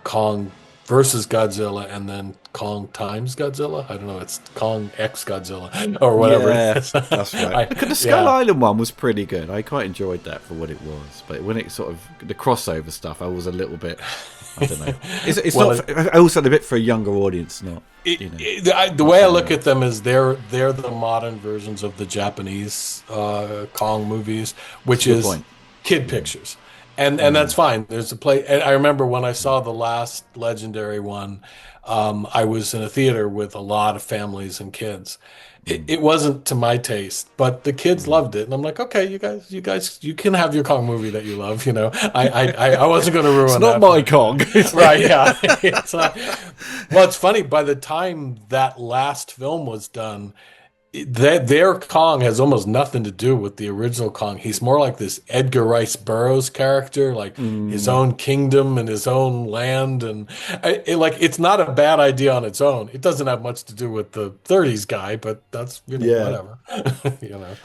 B: Kong versus Godzilla, and then Kong times Godzilla. I don't know, it's Kong X Godzilla or whatever.
A: Yeah, that's right. The Skull Island one was pretty good. I quite enjoyed that for what it was. But when it sort of, the crossover stuff, I was a little bit, I don't know. It's not, also a bit for a younger audience, not.
B: The way I look at them is they're the modern versions of the Japanese Kong movies, which is kid pictures. And that's fine. There's a play. And I remember when I saw the last legendary one, I was in a theater with a lot of families and kids. It wasn't to my taste, but the kids loved it, and I'm like, okay, you guys, you can have your Kong movie that you love. I wasn't going to ruin.
A: It's not my Kong,
B: right? Yeah. Well, it's funny. By the time that last film was done, their Kong has almost nothing to do with the original Kong. He's more like this Edgar Rice Burroughs character, like his own kingdom and his own land, and it's not a bad idea on its own. It doesn't have much to do with the '30s guy, but that's whatever.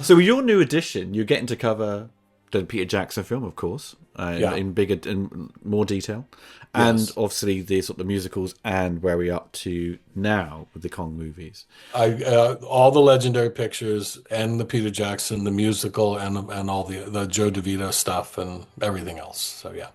A: So with your new edition, you're getting to cover the Peter Jackson film, of course,
B: Yeah.
A: in bigger and more detail,
B: Yes.
A: and obviously the sort of the musicals, and where we're up to now with the Kong movies.
B: All the legendary pictures and the Peter Jackson, the musical, and all the Joe DeVito stuff and everything else. So yeah,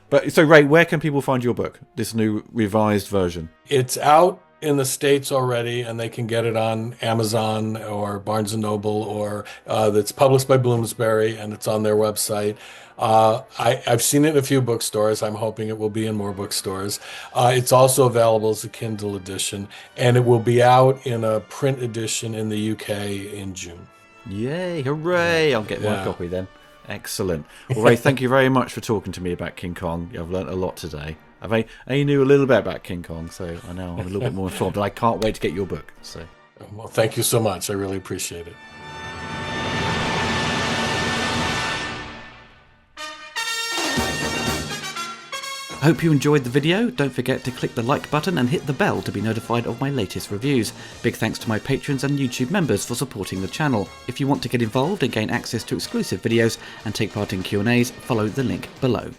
A: But so Ray, where can people find your book? This new revised version.
B: it's out in the States already, and they can get it on Amazon or Barnes and Noble, or it's published by Bloomsbury, and it's on their website. I've seen it in a few bookstores. I'm hoping it will be in more bookstores. It's also available as a Kindle edition, and it will be out in a print edition in the UK in June.
A: Yay! Hooray! I'll get my
B: Yeah.
A: copy then. Excellent. Well, Ray, thank you very much for talking to me about King Kong. I've learnt a lot today. I knew a little bit about King Kong, so I know I'm a little bit more informed. And I can't wait to get your book. So,
B: Well, thank you so much. I really appreciate it.
A: I hope you enjoyed the video. Don't forget to click the like button and hit the bell to be notified of my latest reviews. Big thanks to my patrons and YouTube members for supporting the channel. If you want to get involved and gain access to exclusive videos and take part in Q&As, follow the link below.